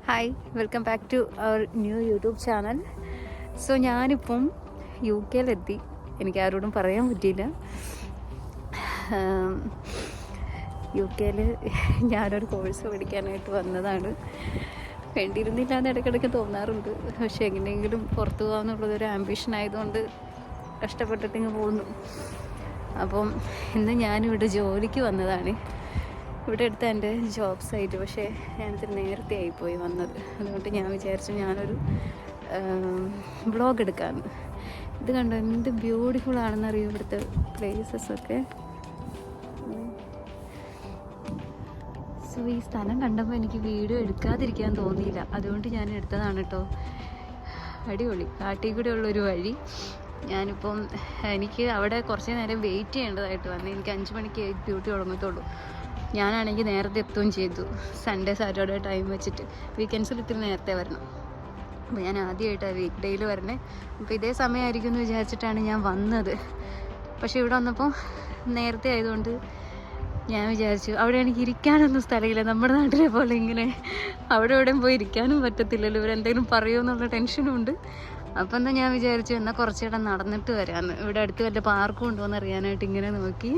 Hi, welcome back to our new YouTube channel. So ഞാനിപ്പം U കെയിലെത്തി. എനിക്ക് ആരോടും പറയാൻ പറ്റിയില്ല. യു കെയിൽ ഞാനൊരു കോഴ്സ് പഠിക്കാനായിട്ട് വന്നതാണ്. വേണ്ടിയിരുന്നില്ല എന്ന് ഇടയ്ക്കിടയ്ക്ക് തോന്നാറുണ്ട്. പക്ഷെ എങ്ങനെയെങ്കിലും പുറത്തു പോകാമെന്നുള്ളതൊരു ആംബിഷൻ ആയതുകൊണ്ട് കഷ്ടപ്പെട്ടിട്ടിങ്ങ് പോകുന്നു. അപ്പം ഇന്ന് ഞാനിവിടെ ജോലിക്ക് വന്നതാണ്. ഇവിടെ അടുത്ത എൻ്റെ ജോബ് സൈറ്റ്. പക്ഷേ ഞാനിത് നേരത്തെ ആയിപ്പോയി വന്നത്. അതുകൊണ്ട് ഞാൻ വിചാരിച്ചു ഞാനൊരു വ്ളോഗ് എടുക്കാമെന്ന്. ഇത് കണ്ടോ, എന്ത് ബ്യൂട്ടിഫുൾ ആണെന്നറിയോ ഇവിടുത്തെ പ്ലേസസൊക്കെ. സോ ഈ സ്ഥലം കണ്ടപ്പോൾ എനിക്ക് വീഡിയോ എടുക്കാതിരിക്കാൻ തോന്നിയില്ല. അതുകൊണ്ട് ഞാൻ എടുത്തതാണ് കേട്ടോ. അടിപൊളി, കാട്ടിൽ കൂടെ ഉള്ളൊരു വഴി. ഞാനിപ്പം എനിക്ക് അവിടെ കുറച്ച് നേരം വെയിറ്റ് ചെയ്യേണ്ടതായിട്ട് വന്നു. എനിക്ക് 5 മണിക്ക് ഡ്യൂട്ടി തുടങ്ങത്തുള്ളൂ. ഞാനാണെങ്കിൽ നേരത്തെ എത്തുകയും ചെയ്തു. സൺഡേ സാറ്റർഡേ ടൈം വെച്ചിട്ട്. വീക്കെൻഡ്സിൽ ഇത്തിരി നേരത്തെ വരണം. അപ്പോൾ ഞാൻ ആദ്യമായിട്ടാണ് വീക്ക് ഡേയിൽ വരണേ. അപ്പോൾ ഇതേ സമയമായിരിക്കും എന്ന് വിചാരിച്ചിട്ടാണ് ഞാൻ വന്നത്. പക്ഷേ ഇവിടെ വന്നപ്പോൾ നേരത്തെ ആയതുകൊണ്ട് ഞാൻ വിചാരിച്ചു അവിടെ എനിക്ക് ഇരിക്കാനൊന്നും സ്ഥലമില്ല. നമ്മുടെ നാട്ടിലെ പോലെ ഇങ്ങനെ അവിടെ എവിടെയും പോയി ഇരിക്കാനും പറ്റത്തില്ലല്ലോ. ഇവരെന്തെങ്കിലും പറയുമോ എന്നുള്ള ടെൻഷനും ഉണ്ട്. അപ്പം എന്നാൽ ഞാൻ വിചാരിച്ചു എന്നാൽ കുറച്ചിടം നടന്നിട്ട് വരാമെന്ന്. ഇവിടെ അടുത്ത് വല്ല പാർക്കും ഉണ്ടോ എന്ന് അറിയാനായിട്ട് ഇങ്ങനെ നോക്കി.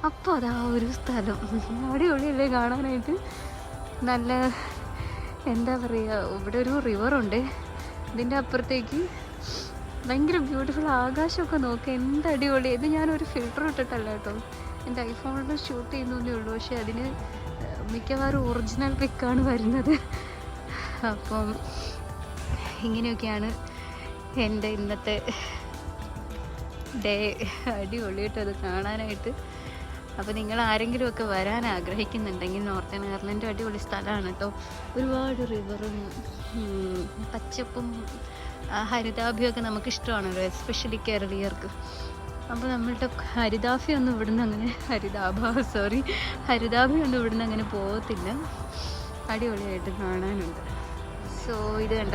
അപ്പോൾ അതാ ഒരു സ്ഥലം അടിപൊളിയല്ലേ കാണാനായിട്ട്. നല്ല എന്താ പറയുക, ഇവിടെ ഒരു റിവറുണ്ട്. ഇതിൻ്റെ അപ്പുറത്തേക്ക് ഭയങ്കര ബ്യൂട്ടിഫുൾ ആകാശമൊക്കെ നോക്കുക. എന്ത് അടിപൊളി. ഇത് ഞാനൊരു ഫിൽറ്റർ ഇട്ടിട്ടല്ല കേട്ടോ, എൻ്റെ ഐഫോണിൽ ഷൂട്ട് ചെയ്യുന്നതേ ഉള്ളൂ. പക്ഷേ അതിന് മിക്കവാറും ഒറിജിനൽ പിക്കാണ് വരുന്നത്. അപ്പം ഇങ്ങനെയൊക്കെയാണ് എൻ്റെ ഇന്നത്തെ ഡേ. അടിപൊളി കേട്ടോ അത് കാണാനായിട്ട്. അപ്പോൾ നിങ്ങൾ ആരെങ്കിലുമൊക്കെ വരാൻ ആഗ്രഹിക്കുന്നുണ്ടെങ്കിൽ നോർത്തേൺ അയർലൻഡ് അടിപൊളി സ്ഥലമാണ് കേട്ടോ. ഒരുപാട് റിവറും പച്ചപ്പും ഹരിതാഭ്യമൊക്കെ നമുക്കിഷ്ടമാണല്ലോ, എസ്പെഷ്യലി കേരളീയർക്ക്. അപ്പോൾ നമ്മളുടെ ഹരിതാഭയൊന്നും ഇവിടുന്ന് അങ്ങനെ ഹരിതാഭയൊന്നും ഇവിടുന്ന് അങ്ങനെ പോകത്തില്ല. അടിപൊളിയായിട്ട് കാണാനുണ്ട്. സോ ഇത് കണ്ട,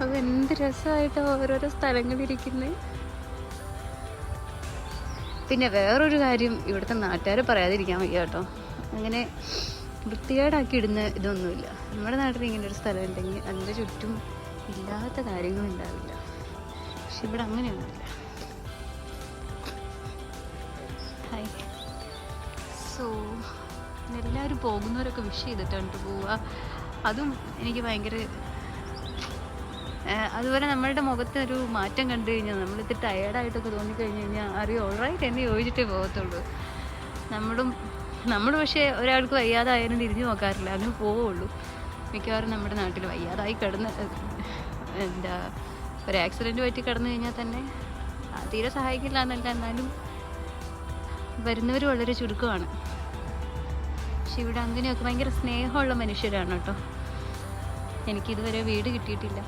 അപ്പോൾ എന്ത് രസമായിട്ടോ ഓരോരോ സ്ഥലങ്ങളിരിക്കുന്നത്. പിന്നെ വേറൊരു കാര്യം, ഇവിടുത്തെ നാട്ടുകാരെ പറയാതിരിക്കാൻ വയ്യ കേട്ടോ. അങ്ങനെ വൃത്തികേടാക്കി ഇടുന്ന ഇതൊന്നുമില്ല. നമ്മുടെ നാട്ടിൽ ഇങ്ങനെ ഒരു സ്ഥലം ഉണ്ടെങ്കിൽ അതിൻ്റെ ചുറ്റും ഇല്ലാത്ത കാര്യങ്ങളും ഉണ്ടാവില്ല. പക്ഷെ ഇവിടെ അങ്ങനെയൊന്നുമില്ല. ഹായ്. സോ എല്ലാവരും പോകുന്നവരൊക്കെ വിഷ് ചെയ്തിട്ടാണ് പോവുക. അതും എനിക്ക് ഭയങ്കര അതുപോലെ നമ്മളുടെ മുഖത്ത് ഒരു മാറ്റം കണ്ടു കഴിഞ്ഞാൽ, നമ്മളിത് ടയേർഡായിട്ടൊക്കെ തോന്നിക്കഴിഞ്ഞ് കഴിഞ്ഞാൽ അറിയാം ഓൾറൈറ്റ് എന്നെ യോജിച്ചിട്ടേ പോകത്തുള്ളൂ. നമ്മൾ പക്ഷേ ഒരാൾക്ക് വയ്യാതായാലും തിരിഞ്ഞു നോക്കാറില്ല, അങ്ങനെ പോവുള്ളൂ. മിക്കവാറും നമ്മുടെ നാട്ടിൽ വയ്യാതായി കിടന്ന് എന്താ ഒരു ആക്സിഡൻറ്റ് പറ്റി കിടന്നു കഴിഞ്ഞാൽ തന്നെ തീരെ സഹായിക്കില്ല എന്നല്ല, എന്നാലും വരുന്നവർ വളരെ ചുരുക്കമാണ്. പക്ഷെ ഇവിടെ അങ്ങനെയൊക്കെ ഭയങ്കര സ്നേഹമുള്ള മനുഷ്യരാണ് കേട്ടോ. എനിക്കിതുവരെ വീട് കിട്ടിയിട്ടില്ല,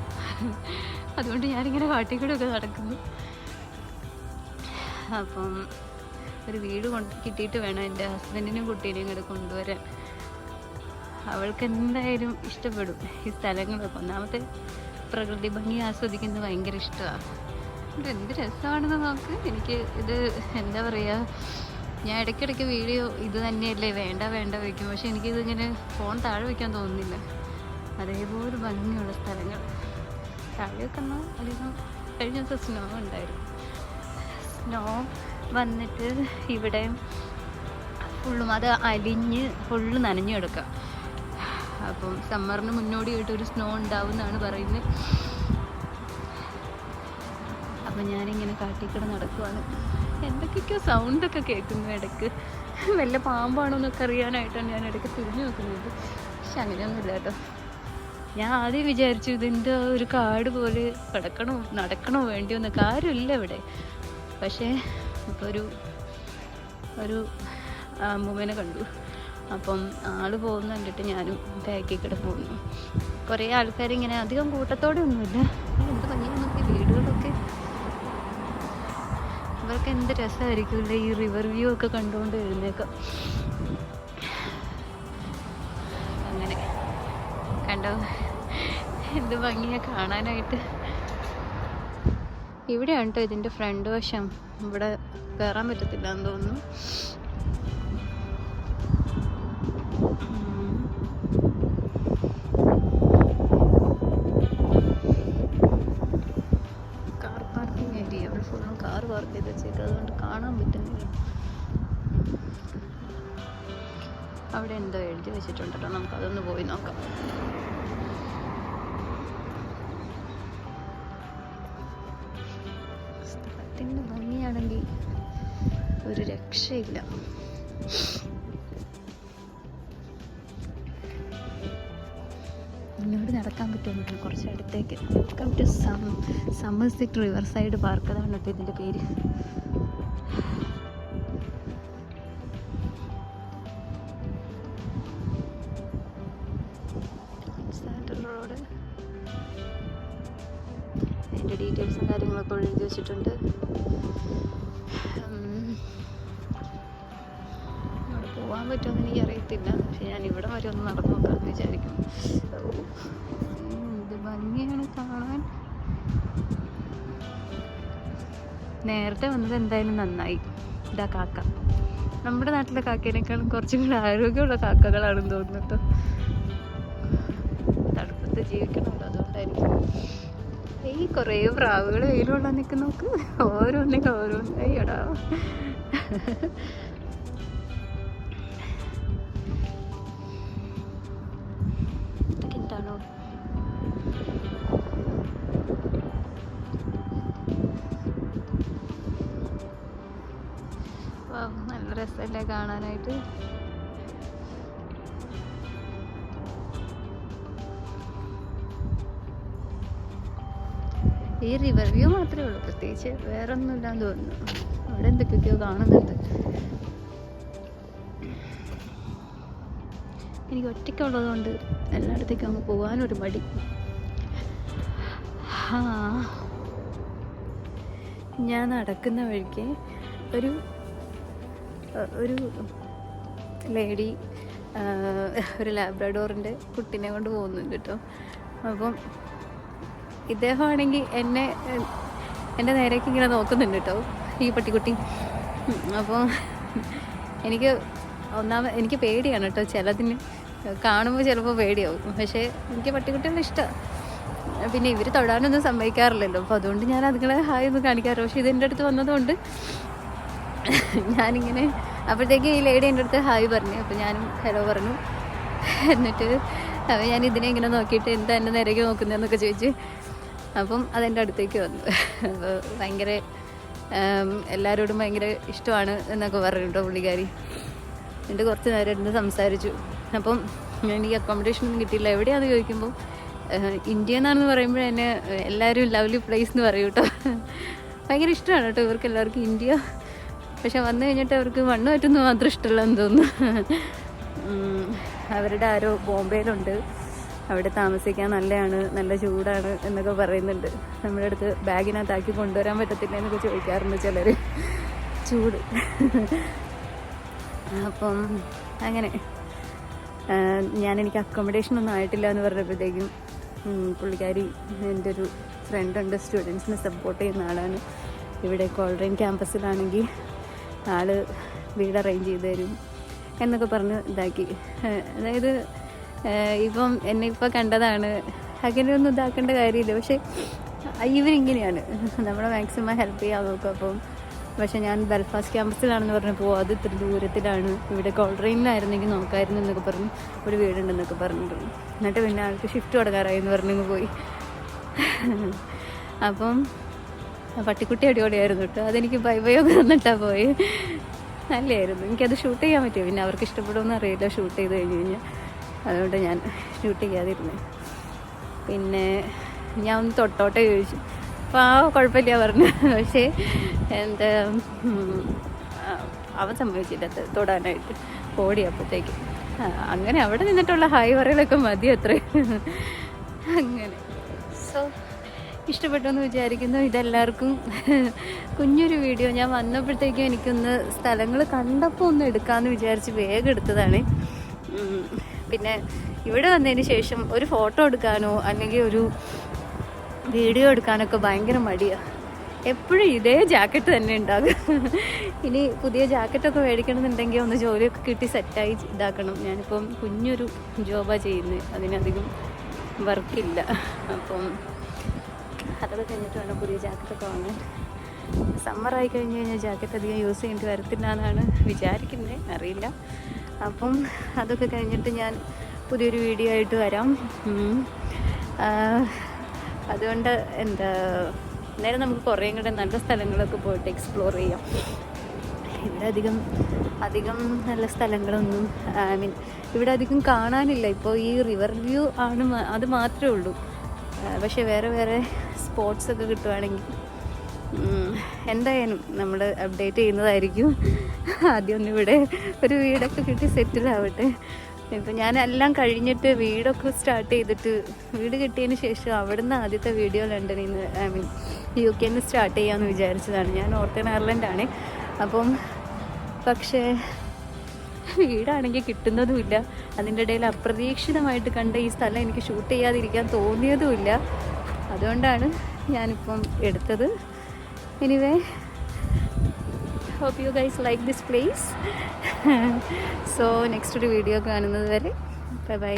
അതുകൊണ്ട് ഞാനിങ്ങനെ കാട്ടിക്കൂടെയൊക്കെ നടക്കുന്നു. അപ്പം ഒരു വീട് കിട്ടിയിട്ട് വേണം എൻ്റെ ഹസ്ബൻഡിനും കുട്ടീനെയും കൂടെ കൊണ്ടുവരാൻ. അവൾക്ക് എന്തായാലും ഇഷ്ടപ്പെടും ഈ സ്ഥലങ്ങളൊക്കെ. ഒന്നാമത്തെ പ്രകൃതി ഭംഗി ആസ്വദിക്കുന്നത് ഭയങ്കര ഇഷ്ടമാണ്. എന്ത് രസമാണെന്ന് നോക്ക്. എനിക്ക് ഇത് എന്താ പറയുക, ഞാൻ ഇടയ്ക്കിടയ്ക്ക് വീഡിയോ ഇത് തന്നെയല്ലേ വേണ്ട വയ്ക്കും. പക്ഷെ എനിക്കിതിങ്ങനെ ഫോൺ താഴെ വയ്ക്കാൻ തോന്നുന്നില്ല. അതേപോലെ ഭംഗിയുള്ള സ്ഥലങ്ങൾ. താഴെയൊക്കെ എന്നാൽ അധികം കഴിഞ്ഞ ദിവസം സ്നോ ഉണ്ടായിരുന്നു. സ്നോ വന്നിട്ട് ഇവിടെ ഫുള്ളും അത് അലിഞ്ഞ് ഫുള്ള് നനഞ്ഞു കിടക്കുക. അപ്പം സമ്മറിന് മുന്നോടിയായിട്ട് ഒരു സ്നോ ഉണ്ടാവും എന്നാണ് പറയുന്നത്. അപ്പം ഞാനിങ്ങനെ കാട്ടിക്കൂടെ നടക്കുവാണ്. എന്തൊക്കെയൊക്കെയോ സൗണ്ടൊക്കെ കേൾക്കുന്നു ഇടയ്ക്ക്. വല്ല പാമ്പാണോ എന്നൊക്കെ അറിയാനായിട്ടാണ് ഞാൻ ഇടയ്ക്ക് തിരിഞ്ഞു നോക്കുന്നത്. പക്ഷെ അങ്ങനെയൊന്നുമില്ല കേട്ടോ. ഞാൻ ആദ്യം വിചാരിച്ചു ഇതിൻ്റെ ഒരു കാട് പോലെ നടക്കണോ വേണ്ടിയോ എന്ന കാര്യമില്ല ഇവിടെ. പക്ഷേ ഇപ്പോൾ ഒരു അമ്മൂമ്മേനെ കണ്ടു. അപ്പം ആൾ പോകുന്ന കണ്ടിട്ട് ഞാനും ബാക്കിൽ പോകുന്നു. കുറേ ആൾക്കാരിങ്ങനെ അധികം കൂട്ടത്തോടെ ഒന്നുമില്ല. എന്ത് ഭംഗിയാന്നൊക്കെ വീടുകളൊക്കെ. ഇവർക്ക് എന്ത് രസമായിരിക്കുമല്ലേ ഈ റിവർ വ്യൂ ഒക്കെ കണ്ടുകൊണ്ട് എഴുന്നേക്കാം. അങ്ങനെ കണ്ടോ എന്ത് ഭംഗിയാണ് കാണാനായിട്ട്. ഇവിടെയാണ് കേട്ടോ ഇതിൻ്റെ ഫ്രണ്ട് വശം. ഇവിടെ കയറാൻ പറ്റത്തില്ല എന്ന് തോന്നുന്നു. എന്തോ എഴുതി വെച്ചിട്ടുണ്ടല്ലോ, നമുക്കതൊന്ന് പോയി നോക്കാം. സ്ഥലത്തിൻ്റെ ഭംഗിയാണെങ്കിൽ ഒരു രക്ഷയില്ല. ഇങ്ങോട്ട് നടക്കാൻ പറ്റുമോ? കുറച്ച് അടുത്തേക്ക്. Welcome to Somerset river side park. അതാണ് കേട്ടോ ഇതിൻ്റെ പേര്. റോഡ്, അതിൻ്റെ ഡീറ്റെയിൽസും കാര്യങ്ങളൊക്കെ എഴുതി വെച്ചിട്ടുണ്ട്. അവിടെ പോകാൻ പറ്റുമെന്ന് എനിക്കറിയത്തില്ല, പക്ഷെ ഞാൻ ഇവിടെ വരെ ഒന്ന് നടന്നു നോക്കാമെന്ന് വിചാരിക്കുന്നു. ഇത് ഭംഗിയാണ് കാണാൻ. നേരത്തെ വന്നത് എന്തായാലും നന്നായി. ഇതാ കാക്ക. നമ്മുടെ നാട്ടിലെ കാക്കേനേക്കാളും കുറച്ചും കൂടി ആരോഗ്യമുള്ള കാക്കകളാണെന്ന് തോന്നുന്നു കേട്ടോ. തണുപ്പത്ത് ജീവിക്കണമല്ലോ, അതുകൊണ്ടായിരിക്കും. ഈ കുറേ പ്രാവുകൾ വെയിലുള്ള നിൽക്കുന്ന നോക്ക്, ഓരോന്നിനും ഓരോന്നായി. എടാ ഇതൊക്കെ എന്താണോ? നല്ല രസമല്ലേ കാണാനായിട്ട്. ഈ റിവർ വ്യൂ മാത്രമേ ഉള്ളൂ, പ്രത്യേകിച്ച് വേറെ ഒന്നും ഇല്ലാന്ന് തോന്നുന്നു. അവിടെ എന്തൊക്കെയൊക്കെയോ കാണുന്നുണ്ട്. എനിക്ക് ഒറ്റയ്ക്കുള്ളത് കൊണ്ട് എല്ലായിടത്തേക്കും അങ്ങ് പോകാനൊരു മടി. ഞാൻ നടക്കുന്ന വഴിക്ക് ഒരു ലേഡി ഒരു ലാബ്രഡോറിൻ്റെ കുട്ടീനെ കൊണ്ട് പോകുന്നുണ്ട് കേട്ടോ. അപ്പം ഇദ്ദേഹമാണെങ്കിൽ എൻ്റെ നേരേക്ക് ഇങ്ങനെ നോക്കുന്നുണ്ട് കേട്ടോ, ഈ പട്ടിക്കുട്ടി. അപ്പോൾ എനിക്ക് പേടിയാണ് കേട്ടോ. ചിലതിന് കാണുമ്പോൾ ചിലപ്പോൾ പേടിയാവും, പക്ഷേ എനിക്ക് പട്ടിക്കുട്ടികളെ ഇഷ്ടമാണ്. പിന്നെ ഇവർ തൊടാനൊന്നും സമ്മതിക്കാറില്ലല്ലോ, അപ്പോൾ അതുകൊണ്ട് ഞാൻ അതുങ്ങളെ ഹായ് ഒന്നും കാണിക്കാറില്ല. പക്ഷേ ഇതെൻ്റെ അടുത്ത് വന്നതുകൊണ്ട് ഞാനിങ്ങനെ, അപ്പോഴത്തേക്ക് ഈ ലേഡി എൻ്റെ അടുത്ത് ഹായ് പറഞ്ഞു. അപ്പോൾ ഞാനും ഹലോ പറഞ്ഞു. എന്നിട്ട് അപ്പോൾ ഞാൻ ഇതിനെ ഇങ്ങനെ നോക്കിയിട്ട് എന്താ എൻ്റെ നേരേക്ക് നോക്കുന്നതെന്നൊക്കെ ചോദിച്ച്, അപ്പം അതെൻ്റെ അടുത്തേക്ക് വന്നു. അപ്പോൾ ഭയങ്കര എല്ലാവരോടും ഭയങ്കര ഇഷ്ടമാണ് എന്നൊക്കെ പറഞ്ഞിട്ടോ പുള്ളിക്കാരി. എന്നിട്ട് കുറച്ച് നേരം ഇരുന്ന് സംസാരിച്ചു. അപ്പം എനിക്ക് അക്കോമഡേഷൻ ഒന്നും കിട്ടിയില്ല. എവിടെയാണെന്ന് ചോദിക്കുമ്പോൾ ഇന്ത്യ എന്നാണെന്ന് പറയുമ്പോൾ എന്നെ എല്ലാവരും ലവ്ലി പ്ലേസ് എന്ന് പറയും കേട്ടോ. ഭയങ്കര ഇഷ്ടമാണ് കേട്ടോ ഇവർക്ക് എല്ലാവർക്കും ഇന്ത്യ. പക്ഷെ വന്നു കഴിഞ്ഞിട്ട് അവർക്ക് മണ്ണ് പറ്റുന്നത് മാത്രം ഇഷ്ടമല്ലെന്ന് തോന്നുന്നു. അവരുടെ ആരോ ബോംബെയിലുണ്ട്, അവിടെ താമസിക്കാൻ നല്ലതാണ്, നല്ല ചൂടാണ് എന്നൊക്കെ പറയുന്നുണ്ട്. നമ്മുടെ അടുത്ത് ബാഗിനകത്താക്കി കൊണ്ടുവരാൻ പറ്റത്തില്ല എന്നൊക്കെ ചോദിക്കാറുണ്ട് ചിലർ, ചൂട്. അപ്പം അങ്ങനെ എനിക്ക് അക്കോമഡേഷനൊന്നും ആയിട്ടില്ല എന്ന് പറഞ്ഞപ്പോഴത്തേക്കും പുള്ളിക്കാരി, എൻ്റെ ഒരു ഫ്രണ്ടുണ്ട്, സ്റ്റുഡൻസിനെ സപ്പോർട്ട് ചെയ്യുന്ന ആളാണ്. ഇവിടെ കോൾഡ്രെയിൻ ക്യാമ്പസിലാണെങ്കിൽ ആൾ വീട് അറേഞ്ച് ചെയ്ത് തരും എന്നൊക്കെ പറഞ്ഞ് ഇതാക്കി. അതായത് ഇപ്പം എന്നെ ഇപ്പോൾ കണ്ടതാണ്, അങ്ങനെയൊന്നും ഇതാക്കേണ്ട കാര്യമില്ല. പക്ഷേ ഇവരിങ്ങനെയാണ്, നമ്മളെ മാക്സിമം ഹെൽപ്പ് ചെയ്യാൻ നോക്കും. അപ്പം പക്ഷേ ഞാൻ ബെൽഫാസ്റ്റ് ക്യാമ്പസിലാണെന്ന് പറഞ്ഞപ്പോൾ അത് ഇത്ര ദൂരത്തിലാണ്, ഇവിടെ കോൾഡ്രെയിനിലായിരുന്നെങ്കിൽ നോക്കായിരുന്നു എന്നൊക്കെ പറഞ്ഞു, ഒരു വീടുണ്ടെന്നൊക്കെ പറഞ്ഞിട്ടുണ്ട്. എന്നിട്ട് പിന്നെ ആൾക്ക് ഷിഫ്റ്റ് തുടങ്ങാറായി എന്ന് പറഞ്ഞങ്ങ് പോയി. അപ്പം പട്ടിക്കുട്ടി അടിപൊളിയായിരുന്നു കേട്ടോ. അതെനിക്ക് ബൈ ബൈ ഒക്കെ തന്നിട്ടാണ് പോയി. നല്ലതായിരുന്നു, എനിക്കത് ഷൂട്ട് ചെയ്യാൻ പറ്റുമോ. പിന്നെ അവർക്ക് ഇഷ്ടപ്പെടുമെന്ന് അറിയില്ല ഷൂട്ട് ചെയ്ത് കഴിഞ്ഞ് കഴിഞ്ഞാൽ, അതുകൊണ്ട് ഞാൻ ഷൂട്ട് ചെയ്യാതിരുന്നു. പിന്നെ ഞാൻ ഒന്ന് തൊട്ടോട്ടെ ചോദിച്ചു, അപ്പോൾ കുഴപ്പമില്ല പറഞ്ഞു. പക്ഷേ എന്താ അവൻ സമ്മതിച്ചില്ല തൊടാനായിട്ട്, ഓടിയപ്പോഴത്തേക്ക്. അങ്ങനെ അവിടെ നിന്നിട്ടുള്ള ഹായ് പറയലൊക്കെ മതി അത്ര. അങ്ങനെ സോ ഇഷ്ടപ്പെട്ടു എന്ന് വിചാരിക്കുന്നു. ഇതെല്ലാവർക്കും കുഞ്ഞൊരു വീഡിയോ. ഞാൻ വന്നപ്പോഴത്തേക്കും എനിക്കൊന്ന് സ്ഥലങ്ങൾ കണ്ടപ്പോൾ ഒന്ന് എടുക്കാമെന്ന് വിചാരിച്ച് വേഗം എടുത്തതാണ്. പിന്നെ ഇവിടെ വന്നതിന് ശേഷം ഒരു ഫോട്ടോ എടുക്കാനോ അല്ലെങ്കിൽ ഒരു വീഡിയോ എടുക്കാനൊക്കെ ഭയങ്കര മടിയാണ്. എപ്പോഴും ഇതേ ജാക്കറ്റ് തന്നെ ഉണ്ടാകും. ഇനി പുതിയ ജാക്കറ്റൊക്കെ മേടിക്കണമെന്നുണ്ടെങ്കിൽ ഒന്ന് ജോലിയൊക്കെ കിട്ടി സെറ്റായി ഇതാക്കണം. ഞാനിപ്പം കുഞ്ഞൊരു ജോബാണ് ചെയ്യുന്നത്, അതിനധികം വർക്കില്ല. അപ്പം അതൊക്കെ കഴിഞ്ഞിട്ട് വേണം പുതിയ ജാക്കറ്റൊക്കെ വാങ്ങാൻ. സമ്മറായി കഴിഞ്ഞ് കഴിഞ്ഞാൽ ജാക്കറ്റ് അധികം യൂസ് ചെയ്യേണ്ടി വരത്തില്ല എന്നാണ് വിചാരിക്കുന്നത്, അറിയില്ല. അപ്പം അതൊക്കെ കഴിഞ്ഞിട്ട് ഞാൻ പുതിയൊരു വീഡിയോ ആയിട്ട് വരാം. അതുകൊണ്ട് നേരെ നമുക്ക് കുറേയും കൂടെ നല്ല സ്ഥലങ്ങളൊക്കെ പോയിട്ട് എക്സ്പ്ലോർ ചെയ്യാം. ഇവിടെ അധികം നല്ല സ്ഥലങ്ങളൊന്നും ഇവിടെ അധികം കാണാനില്ല. ഇപ്പോൾ ഈ റിവർ വ്യൂ ആണ്, അത് മാത്രമേ ഉള്ളൂ. പക്ഷേ വേറെ സ്പോട്ട്സൊക്കെ കിട്ടുവാണെങ്കിൽ എന്തായാലും നമ്മൾ അപ്ഡേറ്റ് ചെയ്യുന്നതായിരിക്കും. ആദ്യം ഒന്നിവിടെ ഒരു വീടൊക്കെ കിട്ടി സെറ്റിലാവട്ടെ. ഇപ്പം ഞാനെല്ലാം കഴിഞ്ഞിട്ട് വീടൊക്കെ സ്റ്റാർട്ട് ചെയ്തിട്ട് വീട് കിട്ടിയതിന് ശേഷം അവിടുന്ന് ആദ്യത്തെ വീഡിയോ ലണ്ടനിൽ നിന്ന് UK നിന്ന് സ്റ്റാർട്ട് ചെയ്യാമെന്ന് വിചാരിച്ചതാണ്. ഞാൻ നോർത്തേൺ അയർലൻഡാണ്. അപ്പം പക്ഷേ വീടാണെങ്കിൽ കിട്ടുന്നതുമില്ല. അതിൻ്റെ ഇടയിൽ അപ്രതീക്ഷിതമായിട്ട് കണ്ട ഈ സ്ഥലം എനിക്ക് ഷൂട്ട് ചെയ്യാതിരിക്കാൻ തോന്നിയതുമില്ല. അതുകൊണ്ടാണ് ഞാനിപ്പം എടുത്തത്. Anyway, hope you guys like this place. So next ഒരു വീഡിയോ കാണുന്നത് വരെ ബൈ ബൈ.